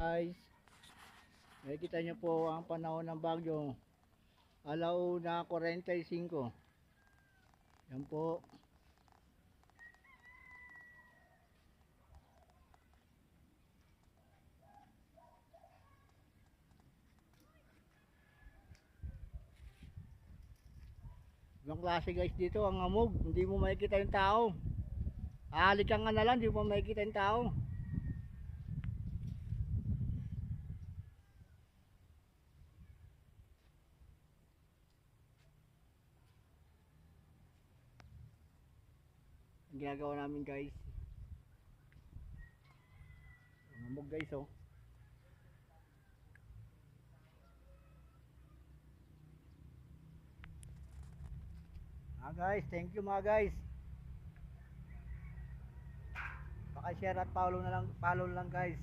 Guys, nakikita niyo po ang panahon ng bagyo. Alauna 45. Yan po. Ibang klase guys dito, ang amog. Hindi mo makikita yung tao. Ahalikan ka na lang, hindi mo makikita yung tao. Ang ginagawa namin guys. Ang amog guys oh. Guys, thank you mga guys. Paki-share at follow na lang, follow lang guys.